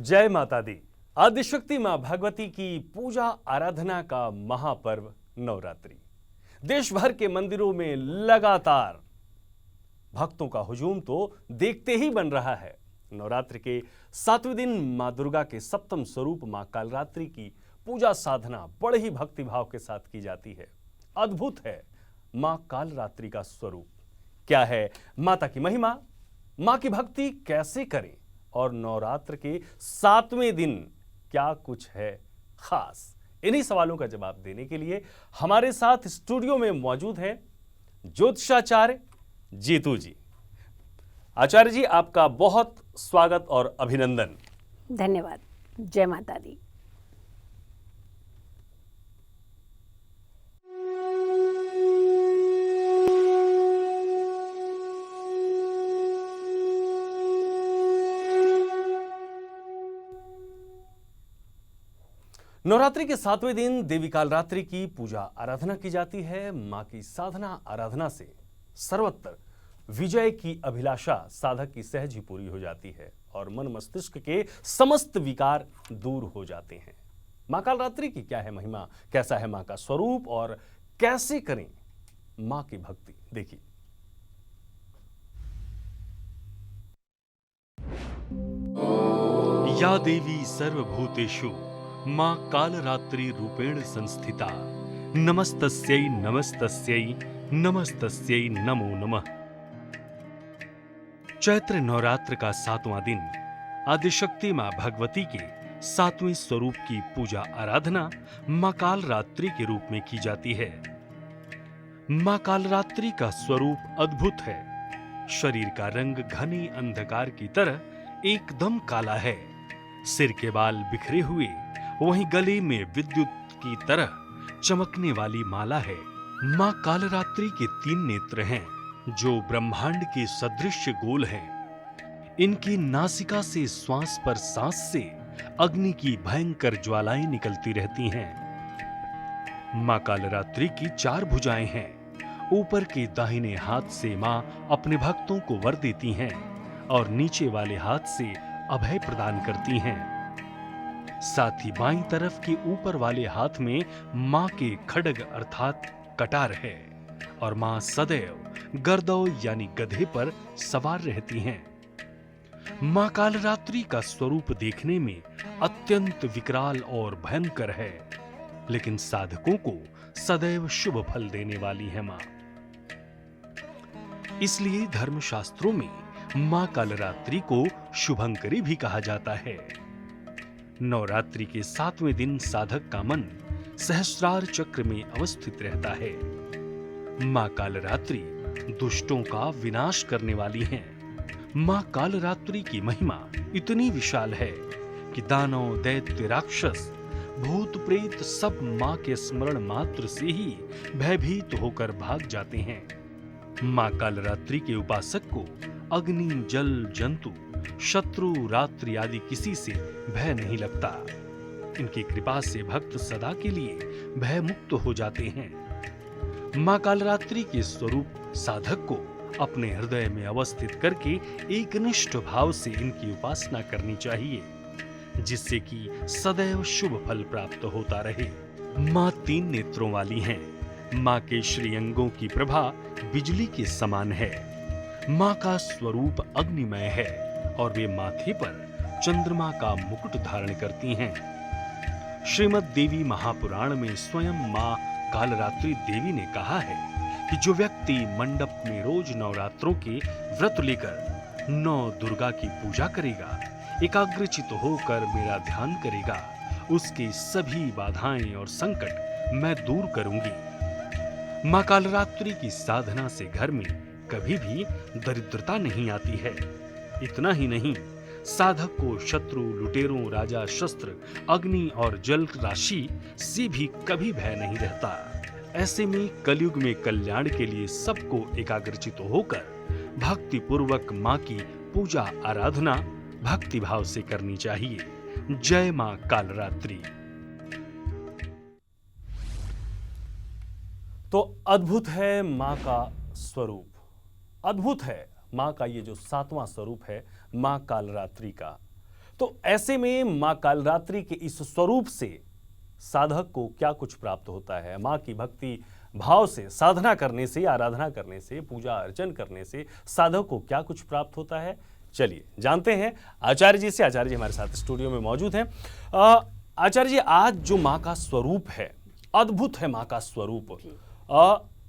जय माता दी। आदिशक्ति मां भगवती की पूजा आराधना का महापर्व नवरात्रि देश भर के मंदिरों में लगातार भक्तों का हुजूम तो देखते ही बन रहा है। नवरात्रि के 7वें दिन मां दुर्गा के सप्तम स्वरूप मां कालरात्रि की पूजा साधना बड़े ही भक्ति भाव के साथ की जाती है। अद्भुत है मां कालरात्रि का स्वरूप। क्या है माता की महिमा, मां की भक्ति कैसे करें और नवरात्र के 7वें दिन क्या कुछ है खास, इन्हीं सवालों का जवाब देने के लिए हमारे साथ स्टूडियो में मौजूद हैं ज्योतिषाचार्य जीतू जी। आचार्य जी, आपका बहुत स्वागत और अभिनंदन। धन्यवाद। जय माता दी। नवरात्रि के 7वें दिन देवी कालरात्रि की पूजा आराधना की जाती है। मां की साधना आराधना से सर्वत्र विजय की अभिलाषा साधक की सहज ही पूरी हो जाती है और मन मस्तिष्क के समस्त विकार दूर हो जाते हैं। मां कालरात्रि की क्या है महिमा, कैसा है मां का स्वरूप और कैसे करें मां की भक्ति, देखिए। या देवी सर्वभूतेषु मां कालरात्रि रूपेण संस्थिता नमस्तस्यै नमस्तस्यै नमस्तस्यै नमो नमः। चैत्र नवरात्र का 7वां दिन आदिशक्ति मां भगवती के 7वें स्वरूप की पूजा आराधना मां कालरात्रि के रूप में की जाती है। मां कालरात्रि का स्वरूप अद्भुत है। शरीर का रंग घने अंधकार की तरह एकदम काला है। सिर के बाल बिखरे हुए, वहीं गले में विद्युत की तरह चमकने वाली माला है। मां कालरात्रि के 3 नेत्र हैं जो ब्रह्मांड के सदृश गोल हैं। इनकी नासिका से श्वास पर सांस से अग्नि की भयंकर ज्वालाएं निकलती रहती हैं। मां कालरात्रि की 4 भुजाएं हैं। ऊपर के दाहिने हाथ से मां अपने भक्तों को वर देती हैं और नीचे वाले हाथ से अभय प्रदान करती हैं। साथ ही बाईं तरफ के ऊपर वाले हाथ में मां के खड्ग अर्थात कटार है और मां सदैव गरदौ यानी गधे पर सवार रहती हैं। मां कालरात्रि का स्वरूप देखने में अत्यंत विकराल और भयंकर है, लेकिन साधकों को सदैव शुभ फल देने वाली है मां। इसलिए धर्मशास्त्रों में मां कालरात्रि को शुभंकरी भी कहा जाता है। नवरात्रि के 7वें दिन साधक का मन सहस्रार चक्र में अवस्थित रहता है। मां कालरात्रि दुष्टों का विनाश करने वाली हैं। मां कालरात्रि की महिमा इतनी विशाल है कि दानव, दैत्य, राक्षस, भूत प्रेत सब मां के स्मरण मात्र से ही भयभीत होकर भाग जाते हैं। मां कालरात्रि के उपासक को अग्नि, जल, जंतु, शत्रु, रात्रि आदि किसी से भय नहीं लगता। इनकी कृपा से भक्त सदा के लिए भय मुक्त हो जाते हैं। मां कालरात्रि के स्वरूप साधक को अपने हृदय में अवस्थित करके एकनिष्ठ भाव से इनकी उपासना करनी चाहिए, जिससे कि सदैव शुभ फल प्राप्त होता रहे। मां 3 नेत्रों वाली हैं। मां के श्रीअंगों की प्रभा बिजली के समान है। मां का स्वरूप अग्निमय है और वे माथे पर चंद्रमा का मुकुट धारण करती हैं। श्रीमद् देवी महापुराण में स्वयं मां कालरात्रि देवी ने कहा है कि जो व्यक्ति मंडप में रोज नवरात्रों के व्रत लेकर 9 दुर्गा की पूजा करेगा, एकाग्रचित होकर मेरा ध्यान करेगा, उसकी सभी बाधाएं और संकट मैं दूर करूंगी। मां कालरात्रि की साधना से घर में कभी भी दरिद्रता नहीं आती है। इतना ही नहीं, साधक को शत्रु, लुटेरों, राजा, शस्त्र, अग्नि और जल राशि से भी कभी भय नहीं रहता। ऐसे में कलयुग में कल्याण के लिए सबको एकाग्रचित होकर भक्ति पूर्वक मां की पूजा आराधना भक्ति भाव से करनी चाहिए। जय मां कालरात्रि। तो अद्भुत है मां का स्वरूप, अद्भुत है मां का ये जो 7वां स्वरूप है मां कालरात्रि का। तो ऐसे में मां कालरात्रि के इस स्वरूप से साधक को क्या कुछ प्राप्त होता है? मां की भक्ति भाव से साधना करने से, आराधना करने से, पूजा अर्चन करने से साधक को क्या कुछ प्राप्त होता है, चलिए जानते हैं आचार्य जी से। आचार्य जी हमारे साथ स्टूडियो में मौजूद हैं। आचार्य जी, आज जो मां का स्वरूप है, अद्भुत है मां का स्वरूप।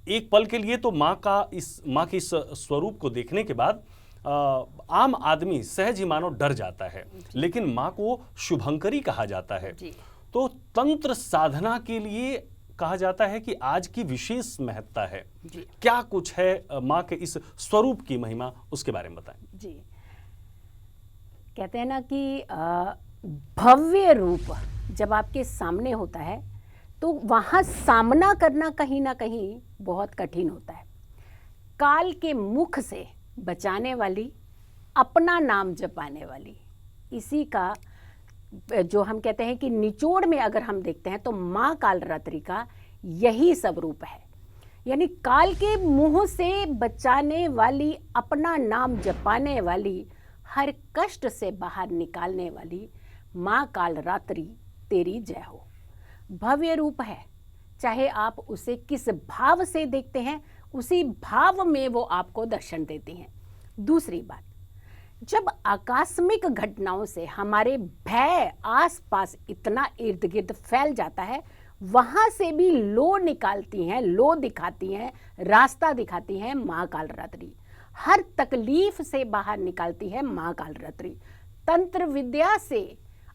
एक पल के लिए तो मां के इस स्वरूप को देखने के बाद आम आदमी सहज ही मानो डर जाता है, लेकिन मां को शुभंकरी कहा जाता है। तो तंत्र साधना के लिए कहा जाता है कि आज की विशेष महत्ता है। क्या कुछ है मां के इस स्वरूप की महिमा, उसके बारे में बताएं। जी, कहते हैं ना कि भव्य रूप जब आपके सामने होता है तो वहां सामना करना कहीं ना कहीं बहुत कठिन होता है। काल के मुख से बचाने वाली, अपना नाम जपाने वाली, इसी का जो हम कहते हैं कि निचोड़ में अगर हम देखते हैं तो मां कालरात्रि का यही सब रूप है। यानी काल के मुंह से बचाने वाली, अपना नाम जपाने वाली, हर कष्ट से बाहर निकालने वाली मां कालरात्रि तेरी जय हो। भव्य रूप है, चाहे आप उसे किस भाव से देखते हैं उसी भाव में वो आपको दर्शन देती हैं। दूसरी बात, जब आकस्मिक घटनाओं से हमारे भय आसपास इतना इर्द गिर्द फैल जाता है, वहां से भी लो निकालती हैं, लो दिखाती हैं, रास्ता दिखाती हैं मां कालरात्रि। हर तकलीफ से बाहर निकालती है मां कालरात्रि। तंत्र विद्या से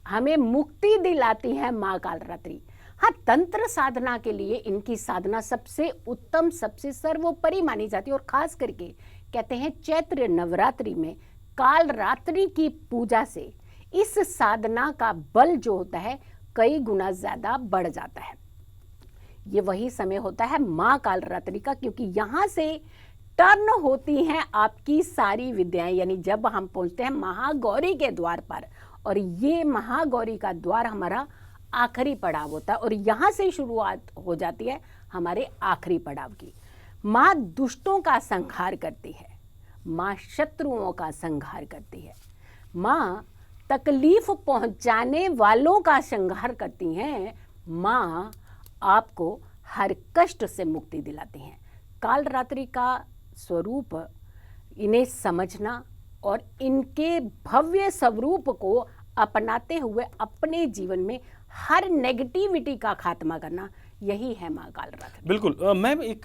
हमें मुक्ति दिलाती है मां कालरात्रि। हाँ, तंत्र साधना के लिए इनकी साधना सबसे उत्तम, सबसे सर्वोपरि मानी जाती है। और खास करके कहते हैं चैत्र नवरात्रि में कालरात्रि की पूजा से इस साधना का बल जो होता है कई गुना ज्यादा बढ़ जाता है। ये वही समय होता है मां कालरात्रि का, क्योंकि यहां से टर्न होती हैं आपकी सारी विद्याएं। यानी जब हम पहुंचते हैं महागौरी के द्वार पर, और ये महागौरी का द्वार हमारा आखिरी पड़ाव होता है, और यहां से शुरुआत हो जाती है हमारे आखिरी पड़ाव की। मां दुष्टों का संहार करती है, मां शत्रुओं का संहार करती है, मां तकलीफ पहुंचाने वालों का संहार करती हैं, मां आपको हर कष्ट से मुक्ति दिलाती हैं। कालरात्रि का स्वरूप इन्हें समझना और इनके भव्य स्वरूप को अपनाते हुए अपने जीवन में हर नेगेटिविटी का खात्मा करना, यही है मां कालरात्रि। बिल्कुल। मैम, एक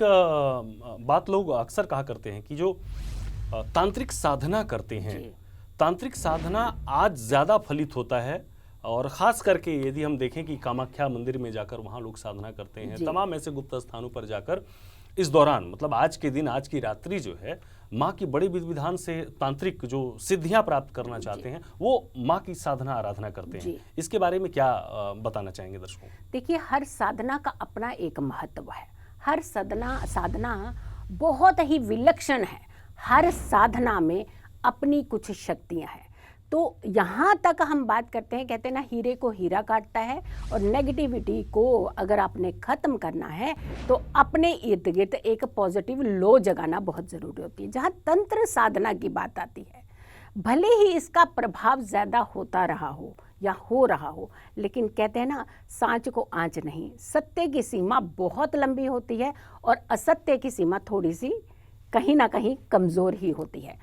बात लोग अक्सर कहा करते हैं कि जो तांत्रिक साधना करते हैं, तांत्रिक साधना आज ज़्यादा फलित होता है, और ख़ास करके यदि हम देखें कि कामाख्या मंदिर में जाकर वहाँ लोग साधना करते हैं, तमाम ऐसे गुप्त स्थानों पर जाकर इस दौरान, मतलब आज के दिन, आज की रात्रि जो है, माँ की बड़े विधि विधान से तांत्रिक जो सिद्धियां प्राप्त करना चाहते हैं वो माँ की साधना आराधना करते हैं। इसके बारे में क्या बताना चाहेंगे दर्शकों? देखिए, हर साधना का अपना एक महत्व है। हर साधना बहुत ही विलक्षण है। हर साधना में अपनी कुछ शक्तियां हैं। तो यहाँ तक हम बात करते हैं, कहते हैं ना, हीरे को हीरा काटता है, और नेगेटिविटी को अगर आपने ख़त्म करना है तो अपने इर्द गिर्द एक पॉजिटिव लो जगाना बहुत ज़रूरी होती है। जहाँ तंत्र साधना की बात आती है, भले ही इसका प्रभाव ज़्यादा होता रहा हो या हो रहा हो, लेकिन कहते हैं ना, सांच को आँच नहीं। सत्य की सीमा बहुत लंबी होती है और असत्य की सीमा थोड़ी सी कहीं ना कहीं कमज़ोर ही होती है।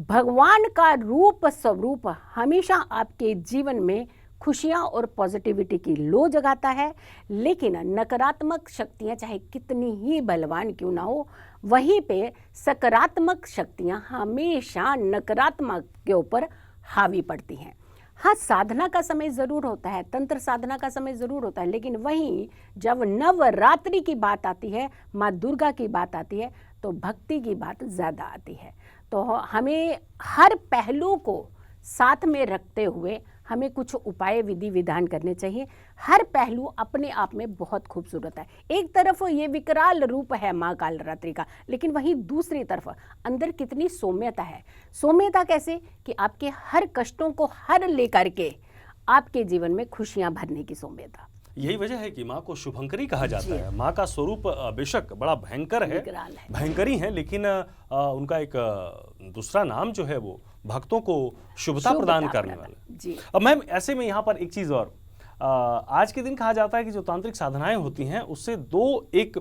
भगवान का रूप स्वरूप हमेशा आपके जीवन में खुशियाँ और पॉजिटिविटी की लो जगाता है, लेकिन नकारात्मक शक्तियाँ चाहे कितनी ही बलवान क्यों ना हो, वहीं पे सकारात्मक शक्तियाँ हमेशा नकारात्मक के ऊपर हावी पड़ती हैं। हाँ, साधना का समय ज़रूर होता है, तंत्र साधना का समय ज़रूर होता है, लेकिन वहीं जब नवरात्रि की बात आती है, माँ दुर्गा की बात आती है, तो भक्ति की बात ज़्यादा आती है। तो हमें हर पहलू को साथ में रखते हुए हमें कुछ उपाय विधि विधान करने चाहिए। हर पहलू अपने आप में बहुत खूबसूरत है। एक तरफ ये विकराल रूप है माँ कालरात्रि का, लेकिन वहीं दूसरी तरफ अंदर कितनी सौम्यता है। सौम्यता कैसे कि आपके हर कष्टों को हर लेकर के आपके जीवन में खुशियाँ भरने की सौम्यता। यही वजह है कि माँ को शुभंकरी कहा जाता है। माँ का स्वरूप बेशक बड़ा भयंकर है, विकराल है। भयंकरी है, लेकिन उनका एक दूसरा नाम जो है वो भक्तों को शुभता प्रदान करने वाला। जी। अब मैम ऐसे में यहाँ पर एक चीज और, आज के दिन कहा जाता है कि जो तांत्रिक साधनाएं होती हैं उससे दो, एक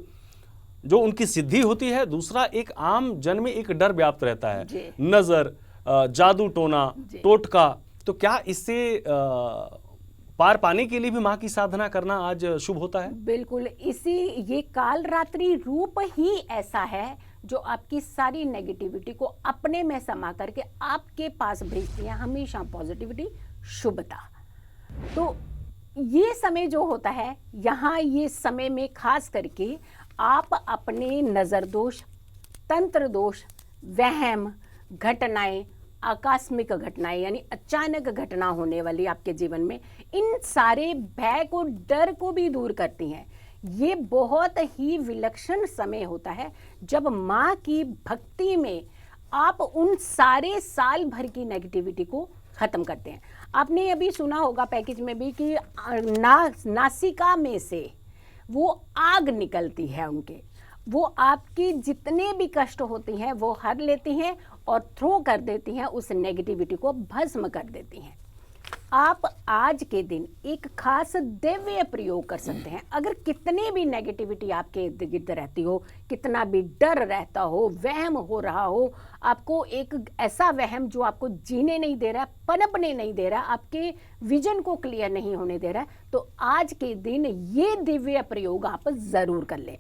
जो उनकी सिद्धि होती है, दूसरा एक आम जन में एक डर व्याप्त रहता है, जी। नजर, जादू टोना, जी। टोटका। तो क्या इससे पार पाने के लिए भी माँ की साधना करना आज शुभ होता है? बिल्कुल, ये काल रात्रि रूप ही ऐसा है जो आपकी सारी नेगेटिविटी को अपने में समा करके आपके पास भेजती है, हमेशा पॉजिटिविटी, शुभता। तो ये समय जो होता है यहाँ, ये समय में खास करके आप अपने नजर दोष, तंत्र दोष, वहम, घटनाएं, आकस्मिक घटनाएं यानी अचानक घटना होने वाली आपके जीवन में, इन सारे भय को, डर को भी दूर करती हैं। ये बहुत ही विलक्षण समय होता है जब माँ की भक्ति में आप उन सारे साल भर की नेगेटिविटी को खत्म करते हैं। आपने अभी सुना होगा पैकेज में भी कि नासिका में से वो आग निकलती है उनके, वो आपकी जितने भी कष्ट होती हैं वो हर लेती हैं और थ्रो कर देती हैं, उस नेगेटिविटी को भस्म कर देती हैं। आप आज के दिन एक खास दिव्य प्रयोग कर सकते हैं। अगर कितने भी नेगेटिविटी आपके इर्द गिर्द रहती हो, कितना भी डर रहता हो, वहम हो रहा हो, आपको एक ऐसा वहम जो आपको जीने नहीं दे रहा है, पनपने नहीं दे रहा है, आपके विजन को क्लियर नहीं होने दे रहा है, तो आज के दिन ये दिव्य प्रयोग आप जरूर कर लें।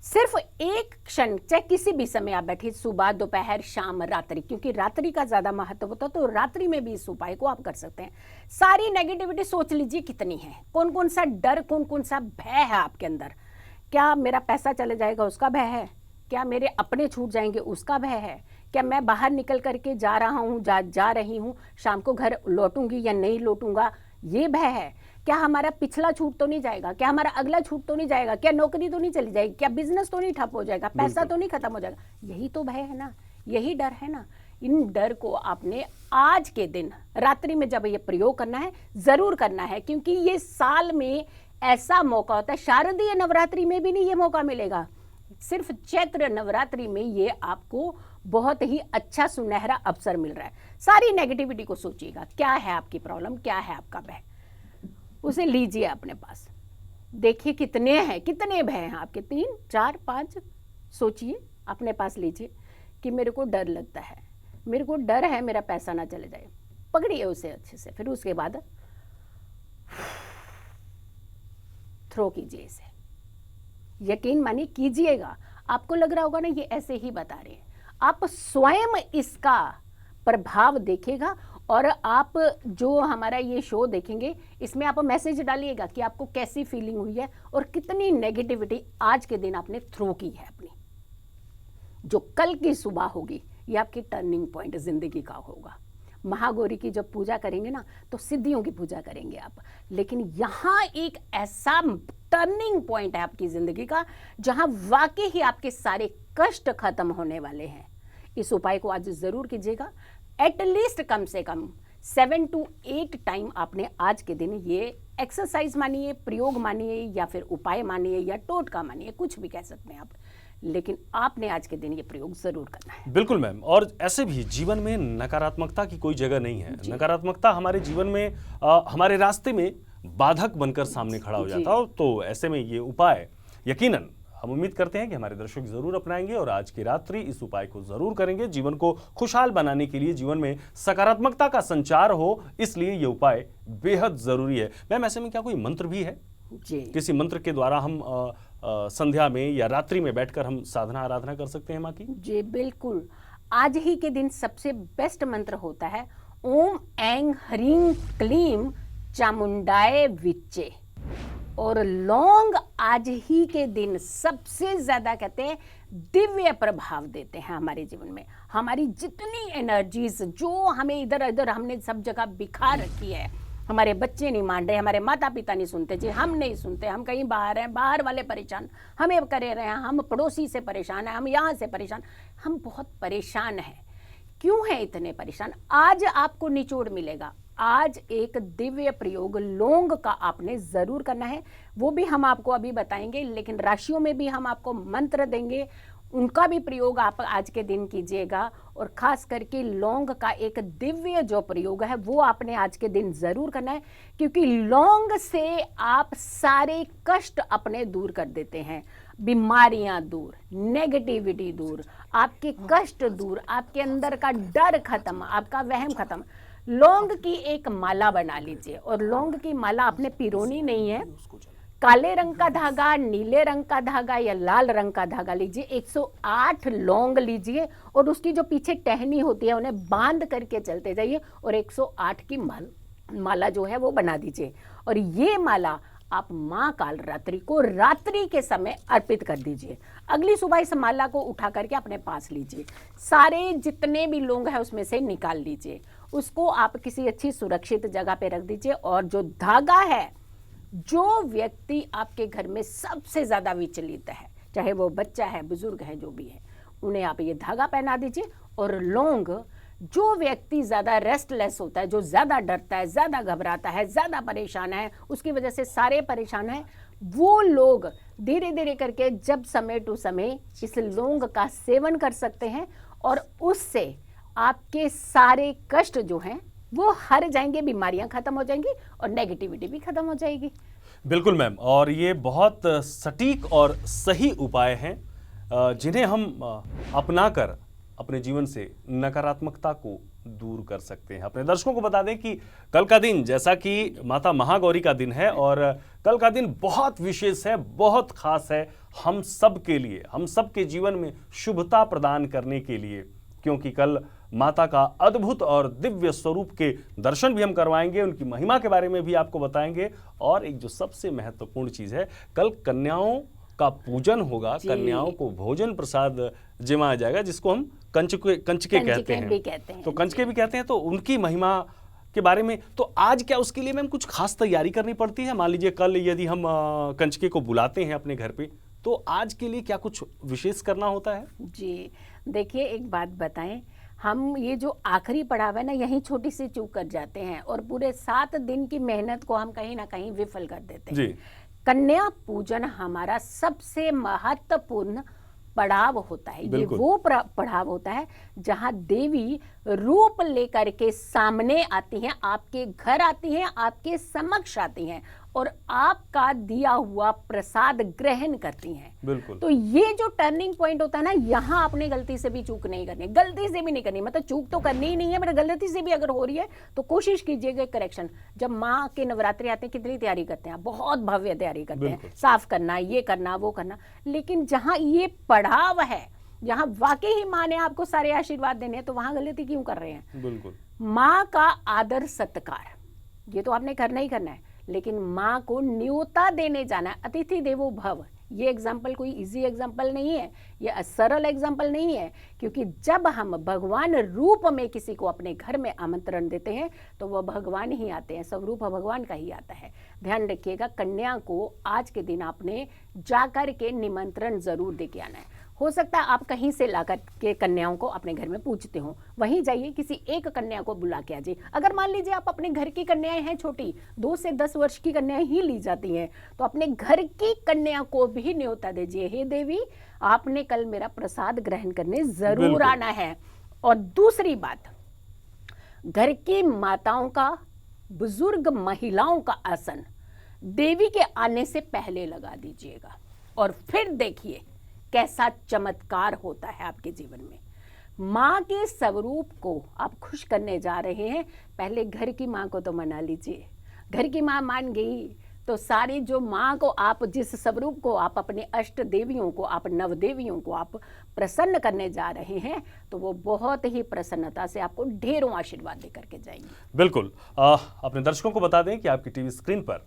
सिर्फ एक क्षण, चाहे किसी भी समय आप बैठिए, सुबह, दोपहर, शाम, रात्रि, क्योंकि रात्रि का ज्यादा महत्व होता है, तो रात्रि में भी इस उपाय को आप कर सकते हैं। सारी नेगेटिविटी सोच लीजिए कितनी है, कौन कौन सा डर, कौन कौन सा भय है आपके अंदर। क्या मेरा पैसा चले जाएगा उसका भय है? क्या मेरे अपने छूट जाएंगे उसका भय है? क्या मैं बाहर निकल करके जा रहा हूँ, जा रही हूँ, शाम को घर लौटूंगी या नहीं लौटूंगा, ये भय है? क्या हमारा पिछला छूट तो नहीं जाएगा? क्या हमारा अगला छूट तो नहीं जाएगा? क्या नौकरी तो नहीं चली जाएगी? क्या बिजनेस तो नहीं ठप हो जाएगा? पैसा तो नहीं खत्म हो जाएगा? यही तो भय है ना, यही डर है ना। इन डर को आपने आज के दिन रात्रि में जब ये प्रयोग करना है, जरूर करना है, क्योंकि ये साल में ऐसा मौका होता है, शारदीय नवरात्रि में भी नहीं ये मौका मिलेगा, सिर्फ चैत्र नवरात्रि में ये आपको बहुत ही अच्छा सुनहरा अवसर मिल रहा है। सारी नेगेटिविटी को सोचिएगा, क्या है आपकी प्रॉब्लम, क्या है आपका भय, उसे लीजिए अपने पास, देखिए कितने हैं, कितने भय हैं आपके, 3, 4, 5, सोचिए, अपने पास लीजिए कि मेरे को डर लगता है, मेरे को डर है मेरा पैसा ना चले जाए, पकड़िए उसे अच्छे से, फिर उसके बाद थ्रो कीजिए इसे। यकीन मानिए कीजिएगा, आपको लग रहा होगा ना ये ऐसे ही बता रहे हैं, आप स्वयं इसका प्रभाव देखेगा। और आप जो हमारा ये शो देखेंगे, इसमें आप मैसेज डालिएगा कि आपको कैसी फीलिंग हुई है और कितनी नेगेटिविटी आज के दिन आपने थ्रो की है अपनी। जो कल की सुबह होगी ये आपकी टर्निंग पॉइंट जिंदगी का होगा। महागौरी की जब पूजा करेंगे ना, तो सिद्धियों की पूजा करेंगे आप, लेकिन यहाँ एक ऐसा टर्निंग पॉइंट है आपकी जिंदगी का जहां वाकई ही आपके सारे कष्ट खत्म होने वाले हैं। इस उपाय को आज जरूर कीजिएगा। एटलीस्ट कम से कम 7 to 8 टाइम आपने आज के दिन ये एक्सरसाइज मानिए, प्रयोग मानिए, या फिर उपाय मानिए, या टोटका मानिए, कुछ भी कह सकते हैं आप, लेकिन आपने आज के दिन ये प्रयोग जरूर करना है। बिल्कुल मैम। और ऐसे भी जीवन में नकारात्मकता की कोई जगह नहीं है। नकारात्मकता हमारे जीवन में हमारे रास्ते में बाधक बनकर सामने खड़ा हो जाता है। तो ऐसे में ये उपाय यकीनन हम उम्मीद करते हैं कि हमारे दर्शक जरूर अपनाएंगे और आज की रात्रि इस उपाय को जरूर करेंगे। जीवन को खुशहाल बनाने के लिए, जीवन में सकारात्मकता का संचार हो, इसलिए ये उपाय बेहद जरूरी है। मैम ऐसे में क्या कोई मंत्र भी है जी? किसी मंत्र के द्वारा हम संध्या में या रात्रि में बैठकर हम साधना आराधना कर सकते हैं माँ की? जी बिल्कुल। आज ही के दिन सबसे बेस्ट मंत्र होता है ओम ऐं ह्रीं क्लीं चामुंडाय विच्चे। और लौंग आज ही के दिन सबसे ज्यादा कहते हैं दिव्य प्रभाव देते हैं हमारे जीवन में। हमारी जितनी एनर्जीज जो हमें इधर उधर हमने सब जगह बिखा रखी है, हमारे बच्चे नहीं मान रहे, हमारे माता पिता नहीं सुनते जी, हम नहीं सुनते, हम कहीं बाहर हैं, बाहर वाले परेशान हमें करे रहे हैं, हम पड़ोसी से परेशान हैं, हम यहाँ से परेशान, हम बहुत परेशान हैं। क्यों है इतने परेशान? आज आपको निचोड़ मिलेगा। आज एक दिव्य प्रयोग लौंग का आपने जरूर करना है, वो भी हम आपको अभी बताएंगे, लेकिन राशियों में भी हम आपको मंत्र देंगे, उनका भी प्रयोग आप आज के दिन कीजिएगा। और खास करके लौंग का एक दिव्य जो प्रयोग है वो आपने आज के दिन जरूर करना है, क्योंकि लौंग से आप सारे कष्ट अपने दूर कर देते हैं, बीमारियां दूर, नेगेटिविटी दूर, आपके कष्ट दूर, आपके अंदर का डर खत्म, आपका वहम खत्म। लौंग की एक माला बना लीजिए, और लौंग की माला आपने पिरोनी नहीं है, काले रंग का धागा, नीले रंग का धागा या लाल रंग का धागा लीजिए, 108 लौंग लीजिए और उसकी जो पीछे टहनी होती है उन्हें बांध करके चलते जाइए और 108 की माला जो है वो बना दीजिए। और ये माला आप माँ कालरात्रि को रात्रि के समय अर्पित कर दीजिए। अगली सुबह इस माला को उठा करके अपने पास लीजिए, सारे जितने भी लौंग है उसमें से निकाल लीजिए, उसको आप किसी अच्छी सुरक्षित जगह पे रख दीजिए। और जो धागा है, जो व्यक्ति आपके घर में सबसे ज्यादा विचलित है, चाहे वो बच्चा है, बुजुर्ग है, जो भी है, उन्हें आप ये धागा पहना दीजिए। और लौंग, जो व्यक्ति ज्यादा रेस्टलेस होता है, जो ज्यादा डरता है, ज्यादा घबराता है, ज्यादा परेशान है, उसकी वजह से सारे परेशान हैं, वो लोग धीरे धीरे करके जब समय टू समय इस लौंग का सेवन कर सकते हैं और उससे आपके सारे कष्ट जो हैं वो हर जाएंगे, बीमारियां खत्म हो जाएंगी और नेगेटिविटी भी खत्म हो जाएगी। बिल्कुल मैम, और ये बहुत सटीक और सही उपाय हैं जिन्हें हम अपनाकर अपने जीवन से नकारात्मकता को दूर कर सकते हैं। अपने दर्शकों को बता दें कि कल का दिन, जैसा कि माता महागौरी का दिन है, और कल का दिन बहुत विशेष है, बहुत खास है हम सब के लिए, हम सब के जीवन में शुभता प्रदान करने के लिए, क्योंकि कल माता का अद्भुत और दिव्य स्वरूप के दर्शन भी हम करवाएंगे, उनकी महिमा के बारे में भी आपको बताएंगे। और एक जो सबसे महत्वपूर्ण चीज है, कल कन्याओं का पूजन होगा, कन्याओं को भोजन प्रसाद जिमाया जाएगा, जिसको हम कंचके कहते हैं। तो कंचके भी कहते हैं, तो उनकी महिमा के बारे में तो आज क्या उसके लिए मैम कुछ खास तैयारी करनी पड़ती है? मान लीजिए कल यदि हम कंचके को बुलाते हैं अपने घर पे, तो आज के लिए क्या कुछ विशेष करना होता है? जी देखिए, एक बात बताएं, हम ये जो आखिरी पड़ाव है ना, यहीं छोटी सी चूक कर जाते हैं और पूरे 7 दिन की मेहनत को हम कहीं ना कहीं विफल कर देते हैं। कन्या पूजन हमारा सबसे महत्वपूर्ण पड़ाव होता है। ये वो पड़ाव होता है जहां देवी रूप लेकर के सामने आती हैं, आपके घर आती हैं, आपके समक्ष आती हैं और आपका दिया हुआ प्रसाद ग्रहण करती हैं। बिल्कुल। तो ये जो टर्निंग पॉइंट होता है ना, यहाँ आपने गलती से भी चूक नहीं करनी, गलती से भी नहीं करनी, मतलब चूक तो करनी ही नहीं है, बट गलती से भी अगर हो रही है तो कोशिश कीजिएगा करेक्शन। जब माँ के नवरात्रि आते हैं कितनी तैयारी करते हैं, बहुत भव्य तैयारी करते हैं, साफ करना, ये करना, वो करना, लेकिन जहाँ ये पड़ाव है, जहाँ वाकई ही माँ ने आपको सारे आशीर्वाद देने हैं, तो वहां गलती क्यों कर रहे हैं? बिल्कुल। माँ का आदर सत्कार ये तो आपने करना ही करना है, लेकिन माँ को न्योता देने जाना है। अतिथि देवो भव, ये एग्जाम्पल कोई इजी एग्जाम्पल नहीं है, ये सरल एग्जाम्पल नहीं है, क्योंकि जब हम भगवान रूप में किसी को अपने घर में आमंत्रण देते हैं तो वह भगवान ही आते हैं, स्वरूप भगवान का ही आता है। ध्यान रखिएगा, कन्या को आज के दिन आपने जाकर के निमंत्रण जरूर दे के आना है। हो सकता है आप कहीं से लाकर के कन्याओं को अपने घर में पूजते हो, वहीं जाइए किसी एक कन्या को बुला के आ जाइए। अगर मान लीजिए आप अपने घर की कन्याएं हैं छोटी, 2 से 10 वर्ष की कन्याएं ही ली जाती हैं, तो अपने घर की कन्या को भी न्योता दीजिए, हे देवी आपने कल मेरा प्रसाद ग्रहण करने जरूर आना है। और दूसरी बात, घर की माताओं का, बुजुर्ग महिलाओं का आसन देवी के आने से पहले लगा दीजिएगा और फिर देखिए कैसा चमत्कार होता है आपके जीवन में। माँ के स्वरूप को आप खुश करने जा रहे हैं, पहले घर की माँ को तो मना लीजिए। घर की माँ मान गई तो सारी जो माँ को आप, जिस स्वरूप को आप अपने अष्ट देवियों को, आप नव देवियों को आप प्रसन्न करने जा रहे हैं, तो वो बहुत ही प्रसन्नता से आपको ढेरों आशीर्वाद दे करके जाएंगे। बिल्कुल। अपने दर्शकों को बता दें कि आपकी टीवी स्क्रीन पर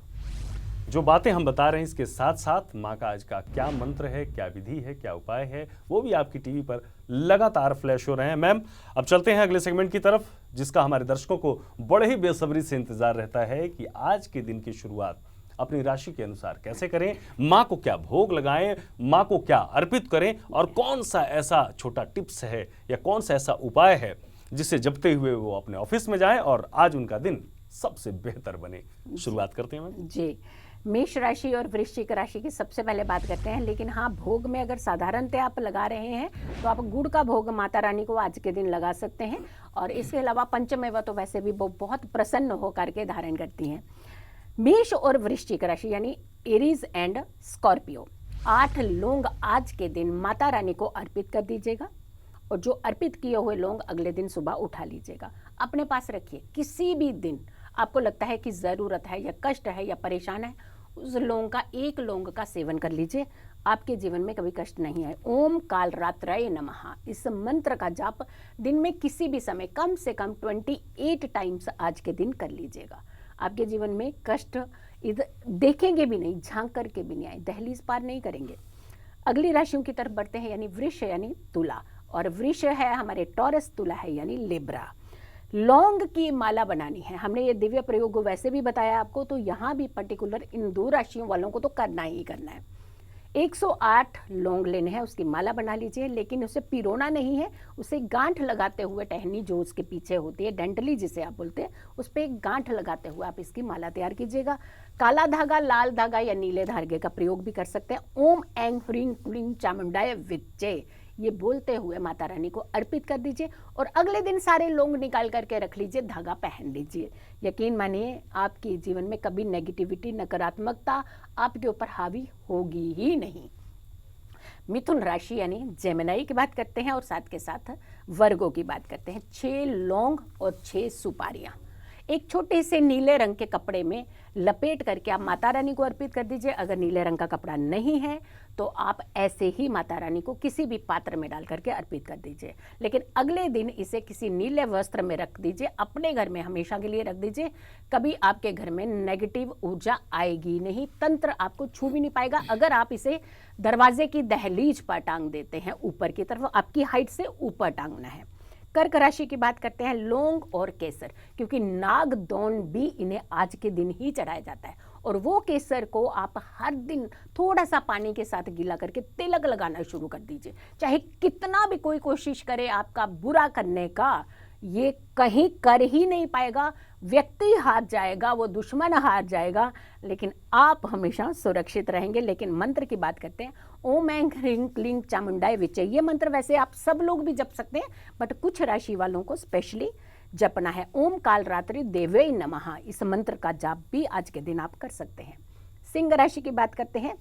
जो बातें हम बता रहे हैं, इसके साथ साथ माँ का आज का क्या मंत्र है, क्या विधि है, क्या उपाय है, वो भी आपकी टीवी पर लगातार फ्लैश हो रहे हैं। मैम, अब चलते हैं अगले सेगमेंट की तरफ, जिसका हमारे दर्शकों को बड़े ही बेसब्री से इंतजार रहता है कि आज के दिन की शुरुआत अपनी राशि के अनुसार कैसे करें, माँ को क्या भोग लगाएं, माँ को क्या अर्पित करें, और कौन सा ऐसा छोटा टिप्स है या कौन सा ऐसा उपाय है जिसे जपते हुए वो अपने ऑफिस में जाएं और आज उनका दिन सबसे बेहतर बने। शुरुआत करते हैं मैम। जी, मेष राशि और वृश्चिक राशि की सबसे पहले बात करते हैं। लेकिन हाँ, भोग में अगर साधारणतः आप लगा रहे हैं तो आप गुड़ का भोग माता रानी को आज के दिन लगा सकते हैं। और इसके अलावा पंचमेवा तो वैसे भी वो बहुत प्रसन्न होकर के धारण करती हैं। मेष और वृश्चिक राशि यानी एरीज एंड स्कॉर्पियो, 8 लौंग आज के दिन माता रानी को अर्पित कर दीजिएगा। और जो अर्पित किए हुए लौंग अगले दिन सुबह उठा लीजिएगा, अपने पास रखिए। किसी भी दिन आपको लगता है कि ज़रूरत है या कष्ट है या परेशान है, उस लौंग का, एक लौंग का सेवन कर लीजिए। आपके जीवन में कभी कष्ट नहीं आए। ओम काल रात्राय नमः, इस मंत्र का जाप दिन में किसी भी समय कम से कम 28 टाइम्स आज के दिन कर लीजिएगा। आपके जीवन में कष्ट इधर देखेंगे भी नहीं, झांक करके भी नहीं आए, दहलीज पार नहीं करेंगे। अगली राशियों की तरफ बढ़ते हैं, यानी वृष यानी तुला, और वृष है हमारे टॉरस, तुला है यानी लिब्रा। लौंग की माला बनानी है, हमने ये दिव्य प्रयोग वैसे भी बताया आपको, तो यहाँ भी पर्टिकुलर इन 2 राशियों वालों को तो करना ही करना है। 108 लौंग लेने हैं, उसकी माला बना लीजिए। लेकिन उसे पिरोना नहीं है, उसे गांठ लगाते हुए, टहनी जो उसके पीछे होती है, डंटली जिसे आप बोलते हैं, उस पर एक गांठ लगाते हुए आप इसकी माला तैयार कीजिएगा। काला धागा, लाल धागा या नीले धागे का प्रयोग भी कर सकते हैं। ओम ऐं ह्रीं क्लीं चामुंडाय विच्चे, ये बोलते हुए माता रानी को अर्पित कर दीजिए। और अगले दिन सारे लौंग निकाल करके रख लीजिए, धागा पहन लीजिए। यकीन मानिए आपके जीवन में कभी नेगेटिविटी, नकारात्मकता आपके ऊपर हावी होगी ही नहीं। मिथुन राशि यानी जेमिनी की बात करते हैं और साथ के साथ वर्गों की बात करते हैं। 6 लौंग और 6 सुपारियां एक छोटे से नीले रंग के कपड़े में लपेट करके आप माता रानी को अर्पित कर दीजिए। अगर नीले रंग का कपड़ा नहीं है तो आप ऐसे ही माता रानी को किसी भी पात्र में डाल करके अर्पित कर दीजिए। लेकिन अगले दिन इसे किसी नीले वस्त्र में रख दीजिए, अपने घर में हमेशा के लिए रख दीजिए। कभी आपके घर में नेगेटिव ऊर्जा आएगी नहीं, तंत्र आपको छू भी नहीं पाएगा। अगर आप इसे दरवाजे की दहलीज पर टांग देते हैं, ऊपर की तरफ, आपकी हाइट से ऊपर टांगना है। कर्क राशि की बात करते हैं, लौंग और केसर, क्योंकि नागदौन भी इन्हें आज के दिन ही चढ़ाया जाता है। और वो केसर को आप हर दिन थोड़ा सा पानी के साथ गीला करके तिलक लगाना शुरू कर दीजिए। चाहे कितना भी कोई कोशिश करे आपका बुरा करने का, ये कहीं कर ही नहीं पाएगा। व्यक्ति हार जाएगा, वो दुश्मन हार जाएगा, लेकिन आप हमेशा सुरक्षित रहेंगे। लेकिन मंत्र की बात करते हैं, ओम ऐं ह्रीं क्लीं चामुंडाय विच्चे। ये मंत्र वैसे आप सब लोग भी जप सकते हैं, बट कुछ राशि वालों को स्पेशली जपना है। ओम काल रात्रि देवे नमः, इस मंत्र का जाप भी आज के दिन आप कर सकते हैं। सिंह राशि की बात करते हैं,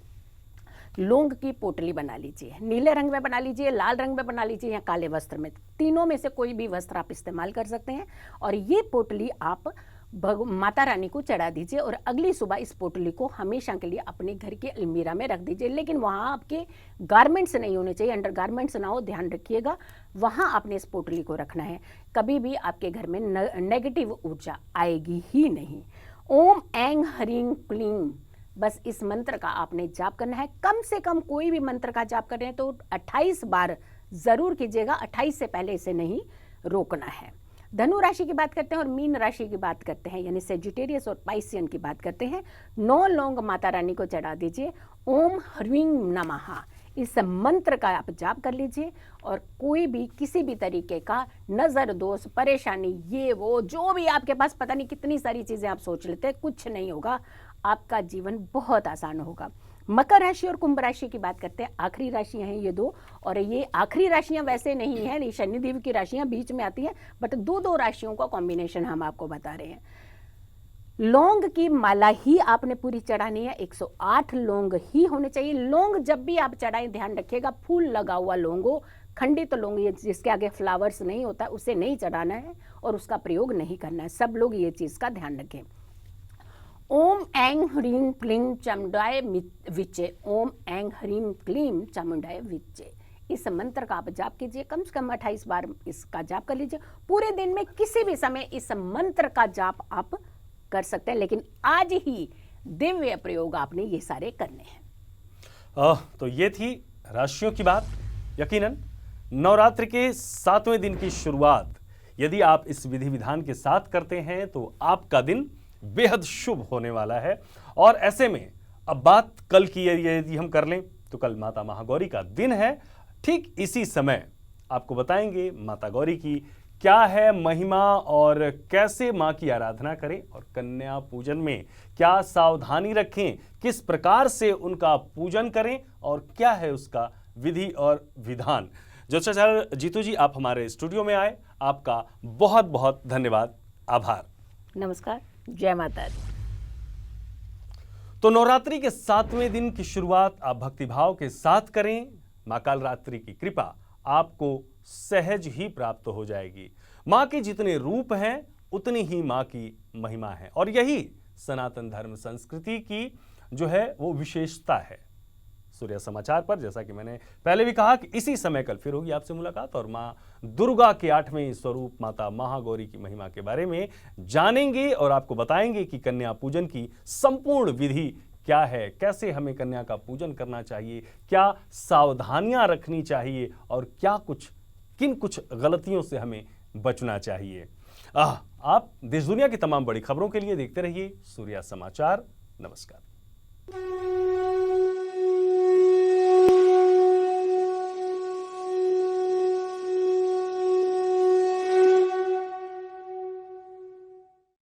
लौंग की पोटली बना लीजिए। नीले रंग में बना लीजिए, लाल रंग में बना लीजिए या काले वस्त्र में, तीनों में से कोई भी वस्त्र आप इस्तेमाल कर सकते हैं। और ये पोटली आप माता रानी को चढ़ा दीजिए और अगली सुबह इस पोटली को हमेशा के लिए अपने घर के अलमीरा में रख दीजिए। लेकिन वहाँ आपके गारमेंट्स नहीं होने चाहिए, अंडर गारमेंट्स ना हो, ध्यान रखिएगा। वहाँ आपने इस पोटली को रखना है। कभी भी आपके घर में नेगेटिव ऊर्जा आएगी ही नहीं। ओम ऐं ह्रीं क्लीं, बस इस मंत्र का आपने जाप करना है। कम से कम कोई भी मंत्र का जाप कर रहे हैं तो 28 बार जरूर कीजिएगा, 28 से पहले इसे नहीं रोकना है। धनु राशि की बात करते हैं और मीन राशि की बात करते हैं, यानी सेजिटेरियस और पाइसियन की बात करते हैं। 9 लौंग माता रानी को चढ़ा दीजिए। ओम ह्रीं नमः, इस मंत्र का आप जाप कर लीजिए। और कोई भी किसी भी तरीके का नज़र दोष, परेशानी, ये वो जो भी आपके पास, पता नहीं कितनी सारी चीज़ें आप सोच लेते हैं, कुछ नहीं होगा। आपका जीवन बहुत आसान होगा। मकर राशि और कुंभ राशि की बात करते हैं, आखिरी राशियां हैं ये 2। और ये आखिरी राशियां वैसे नहीं है, ये शनिदेव की राशियां बीच में आती हैं, बट 2 राशियों का कॉम्बिनेशन हम आपको बता रहे हैं। लौंग की माला ही आपने पूरी चढ़ानी है, 108 लौंग ही होने चाहिए। लौंग जब भी आप चढ़ाएं ध्यान रखिएगा, फूल लगा हुआ लौंग हो, खंडित लौंग, ये जिसके आगे फ्लावर्स नहीं होता, उसे नहीं चढ़ाना है और उसका प्रयोग नहीं करना है। सब लोग ये चीज़ का ध्यान रखें। ओम ऐं ह्रीं क्लीं चामुंडाय विच्चे, ओम ऐं ह्रीं क्लीं चामुंडाय विच्चे, इस मंत्र का आप जाप कीजिए। कम से कम 28 बार इसका जाप कर लीजिए। पूरे दिन में किसी भी समय इस मंत्र का जाप आप कर सकते हैं, लेकिन आज ही दिव्य प्रयोग आपने ये सारे करने हैं। तो ये थी राशियों की बात। यकीनन नवरात्र के 7वें दिन की शुरुआत यदि आप इस विधि विधान के साथ करते हैं तो आपका दिन बेहद शुभ होने वाला है। और ऐसे में अब बात कल की यदि हम कर लें तो कल माता महागौरी का दिन है। ठीक इसी समय आपको बताएंगे माता गौरी की क्या है महिमा और कैसे मां की आराधना करें और कन्या पूजन में क्या सावधानी रखें, किस प्रकार से उनका पूजन करें और क्या है उसका विधि और विधान। ज्योतिषाचार्य जीतू जी, आप हमारे स्टूडियो में आए, आपका बहुत बहुत धन्यवाद, आभार। नमस्कार, जय माता दी। तो नवरात्रि के 7वें दिन की शुरुआत आप भक्तिभाव के साथ करें। मां कालरात्रि की कृपा आपको सहज ही प्राप्त हो जाएगी। मां के जितने रूप हैं उतनी ही मां की महिमा है और यही सनातन धर्म संस्कृति की जो है वो विशेषता है। सूर्य समाचार पर जैसा कि मैंने पहले भी कहा कि इसी समय कल फिर होगी आपसे मुलाकात और मां दुर्गा के 8वें स्वरूप माता महागौरी की महिमा के बारे में जानेंगे और आपको बताएंगे कि कन्या पूजन की संपूर्ण विधि क्या है, कैसे हमें कन्या का पूजन करना चाहिए, क्या सावधानियां रखनी चाहिए और क्या किन कुछ गलतियों से हमें बचना चाहिए। आप देश दुनिया की तमाम बड़ी खबरों के लिए देखते रहिए सूर्य समाचार। नमस्कार।